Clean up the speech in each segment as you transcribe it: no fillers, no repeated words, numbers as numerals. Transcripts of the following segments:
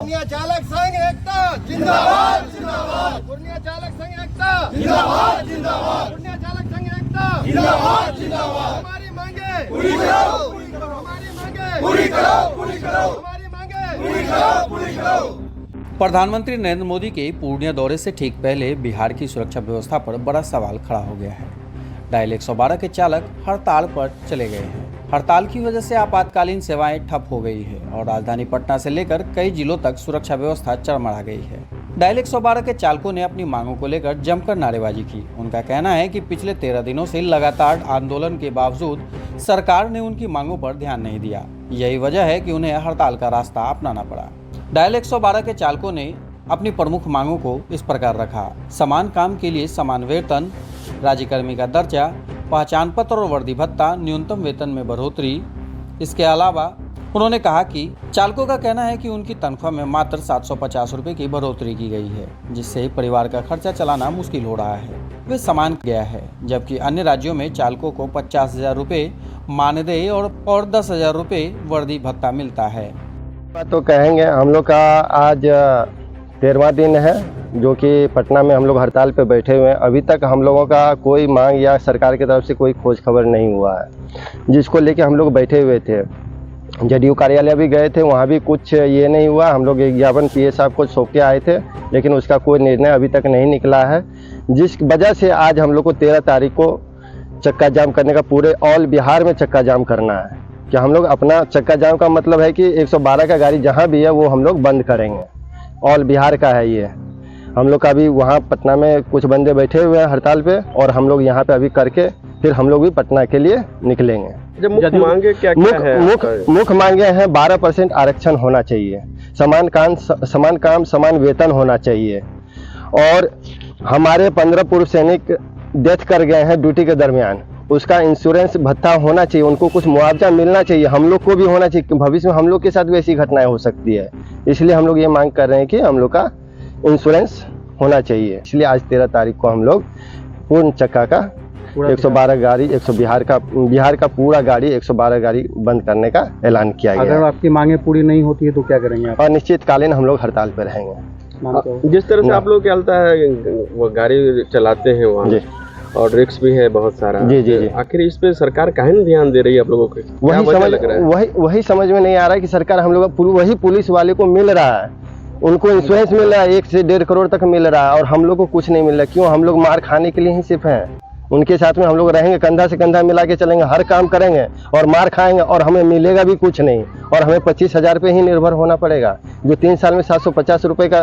पूर्णिया चालक संघ एकता जिंदाबाद जिंदाबाद। पूर्णिया चालक संघ एकता जिंदाबाद जिंदाबाद। पूर्णिया चालक संघ एकता जिंदाबाद जिंदाबाद। हमारी मांगे पूरी करो, पूरी करो। हमारी मांगे पूरी करो, पूरी करो। हमारी मांगे पूरी करो, पूरी करो। प्रधानमंत्री नरेंद्र मोदी के पूर्णिया दौरे से ठीक पहले बिहार की सुरक्षा व्यवस्था पर बड़ा सवाल खड़ा हो गया है। डायल 112 के चालक हड़ताल पर चले गए हैं। हड़ताल की वजह से आपातकालीन सेवाएं ठप हो गई है और राजधानी पटना से लेकर कई जिलों तक सुरक्षा व्यवस्था चरमरा गई है। डायल 112 के चालकों ने अपनी मांगों को लेकर जमकर नारेबाजी की। उनका कहना है कि पिछले 13 दिनों से लगातार आंदोलन के बावजूद सरकार ने उनकी मांगों पर ध्यान नहीं दिया। यही वजह है कि उन्हें हड़ताल का रास्ता अपनाना पड़ा। डायल 112 के चालकों ने अपनी प्रमुख मांगों को इस प्रकार रखा: समान काम के लिए समान वेतन, राज्यकर्मी का दर्जा, पहचान पत्र और वर्दी भत्ता, न्यूनतम वेतन में बढ़ोतरी। इसके अलावा उन्होंने कहा कि चालकों का कहना है कि उनकी तनख्वाह में मात्र 750 रुपये की बढ़ोतरी की गई है, जिससे परिवार का खर्चा चलाना मुश्किल हो रहा है। वे समान गया है, जबकि अन्य राज्यों में चालकों को 50,000 रुपये मानदेय और 10,000 रुपये वर्दी भत्ता मिलता है। तो कहेंगे हम लोग का आज 13वां दिन है जो कि पटना में हम लोग हड़ताल पे बैठे हुए हैं। अभी तक हम लोगों का कोई मांग या सरकार की तरफ से कोई खोज खबर नहीं हुआ है, जिसको लेके हम लोग बैठे हुए थे। जदयू कार्यालय भी गए थे, वहाँ भी कुछ ये नहीं हुआ। हम लोग विज्ञापन पीए साहब को सौंप के आए थे, लेकिन उसका कोई निर्णय अभी तक नहीं निकला है, जिस वजह से आज हम लोग को 13 तारीख को चक्का जाम करने का, पूरे ऑल बिहार में चक्का जाम करना है। कि हम लोग अपना चक्का जाम का मतलब है कि 112 का गाड़ी जहाँ भी है वो हम लोग बंद करेंगे। ऑल बिहार का है ये। हम लोग का अभी वहाँ पटना में कुछ बंदे बैठे हुए हैं हड़ताल पे, और हम लोग यहाँ पे अभी करके फिर हम लोग भी पटना के लिए निकलेंगे। मुख्य मांगे क्या है? मुख्य मांगे हैं 12% आरक्षण होना चाहिए, समान काम समान वेतन होना चाहिए, और हमारे 15 पूर्व सैनिक डेथ कर गए हैं ड्यूटी के दरमियान, उसका इंश्योरेंस भत्ता होना चाहिए, उनको कुछ मुआवजा मिलना चाहिए, हम लोग को भी होना चाहिए। भविष्य में हम लोग के साथ भी ऐसी घटनाएं हो सकती है, इसलिए हम लोग ये मांग कर रहे हैं कि हम लोग का इंश्योरेंस होना चाहिए। इसलिए आज 13 तारीख को हम लोग पूर्ण चक्का का 112 गाड़ी, बिहार का पूरा गाड़ी 112 गाड़ी बंद करने का ऐलान किया गया। अगर आपकी मांगे पूरी नहीं होती है तो क्या करेंगे आप? और निश्चितकालीन हम लोग हड़ताल पर रहेंगे। जिस तरह से आप लोग चलता है, वो गाड़ी चलाते हैं वहाँ और रिक्स भी है बहुत सारा। जी। आखिर इस पे सरकार काहे नहीं ध्यान दे रही है आप लोगों को? वही समझ में नहीं आ रहा है कि सरकार हम लोग वही पुलिस वाले को मिल रहा है, उनको इंश्योरेंस मिल रहा है 1 से 1.5 करोड़ तक मिल रहा है, और हम लोग को कुछ नहीं मिल रहा। क्यों? हम लोग मार खाने के लिए ही सिर्फ हैं। उनके साथ में हम लोग रहेंगे, कंधा से कंधा मिला के चलेंगे, हर काम करेंगे और मार खाएंगे, और हमें मिलेगा भी कुछ नहीं, और हमें 25,000 पे ही निर्भर होना पड़ेगा। जो 3 साल में 750 रुपये का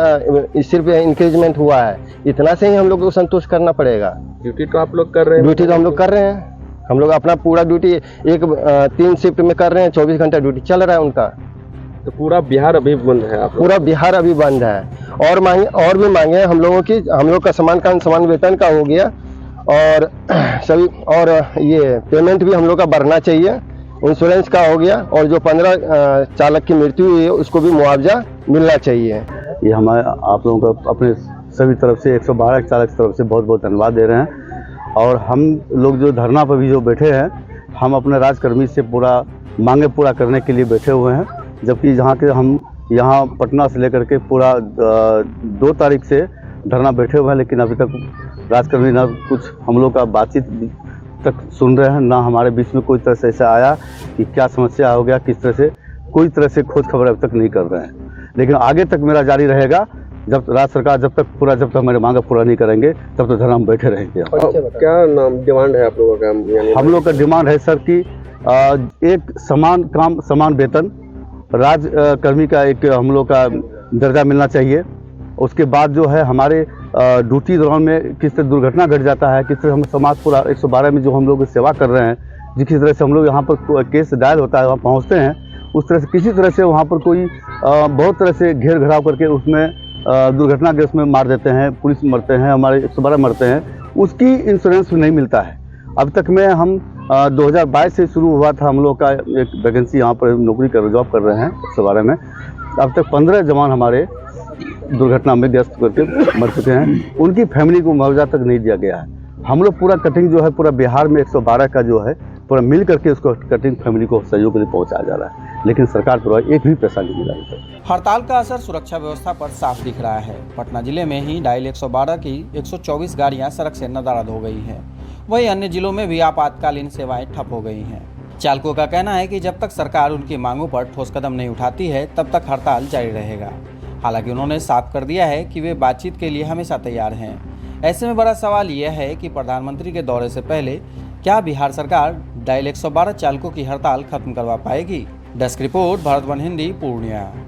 सिर्फ इंक्रीजमेंट हुआ है, इतना से ही हम लोग को संतुष्ट करना पड़ेगा। ड्यूटी तो आप लोग कर रहे हैं? ड्यूटी तो हम लोग कर रहे हैं। हम लोग अपना पूरा ड्यूटी 3 शिफ्ट में कर रहे हैं, 24 घंटा ड्यूटी चल रहा है उनका। तो पूरा बिहार अभी बंद है? आप पूरा बिहार अभी बंद है। और भी मांगे हम लोगों की। हम लोग का समान काम समान वेतन का हो गया, और सभी, और ये पेमेंट भी हम लोग का बढ़ना चाहिए, इंश्योरेंस का हो गया, और जो 15 चालक की मृत्यु हुई है उसको भी मुआवजा मिलना चाहिए। ये हमारे आप लोगों का अपने सभी तरफ से 112 चालक की तरफ से बहुत बहुत धन्यवाद दे रहे हैं। और हम लोग जो धरना पर भी जो बैठे हैं, हम अपने राज्यकर्मी से पूरा मांगे पूरा करने के लिए बैठे हुए हैं। जबकि जहाँ के हम यहाँ पटना से लेकर के पूरा 2 तारीख से धरना बैठे हुए हैं, लेकिन अभी तक राजकर्मी ना कुछ हम लोग का बातचीत तक सुन रहे हैं, ना हमारे बीच में कोई तरह से ऐसा आया कि क्या समस्या हो गया, किस तरह से, कोई तरह से खोज खबर अभी तक नहीं कर रहे हैं। लेकिन आगे तक मेरा जारी रहेगा, जब राज्य सरकार जब तक हमारे मांग पूरा नहीं करेंगे तब तक धरना हम बैठे रहेंगे। क्या नाम डिमांड है आप लोगों का? हम लोग का डिमांड है सर कि एक समान काम समान वेतन, राज्यकर्मी का एक हम लोग का दर्जा मिलना चाहिए। उसके बाद जो है हमारे ड्यूटी दौरान में किस तरह दुर्घटना घट जाता है, किस तरह हम समाज पूरा 112 में जो हम लोग सेवा कर रहे हैं, जिस तरह से हम लोग यहाँ पर केस डायल होता है, वहाँ पहुँचते हैं, उस तरह से किसी तरह से वहाँ पर कोई बहुत तरह से घेर घिराव करके उसमें दुर्घटना के उसमें मार देते हैं, पुलिस मरते हैं, हमारे 112 मरते हैं, उसकी इंश्योरेंस नहीं मिलता है। अब तक में हम 2022 से शुरू हुआ था हम लोग का एक वैकेंसी, यहाँ पर नौकरी जॉब कर रहे हैं 112 में। अब तक 15 जवान हमारे दुर्घटना में ग्रस्त करके मर चुके हैं, उनकी फैमिली को मुआवजा तक नहीं दिया गया है। हम लोग पूरा कटिंग जो है पूरा बिहार में 112 का जो है पूरा मिल करके उसको कटिंग फैमिली को सहयोग के लिए पहुँचाया जा रहा है। लेकिन सरकार द्वारा एक भी पैसा नहीं मिला है। हड़ताल का असर सुरक्षा व्यवस्था पर साफ दिख रहा है। पटना जिले में ही डायल 112 की 124 गाड़ियां सड़क से नदारद हो गई हैं। वहीं अन्य जिलों में भी आपातकालीन सेवाएं ठप हो गई हैं। चालकों का कहना है कि जब तक सरकार उनकी मांगों पर ठोस कदम नहीं उठाती है तब तक हड़ताल जारी रहेगा। हालांकि उन्होंने साफ कर दिया है कि वे बातचीत के लिए हमेशा तैयार हैं। ऐसे में बड़ा सवाल यह है कि प्रधानमंत्री के दौरे से पहले क्या बिहार सरकार डायल 112 चालकों की हड़ताल खत्म करवा पाएगी। Desk report, Bharat one Hindi, Purnia.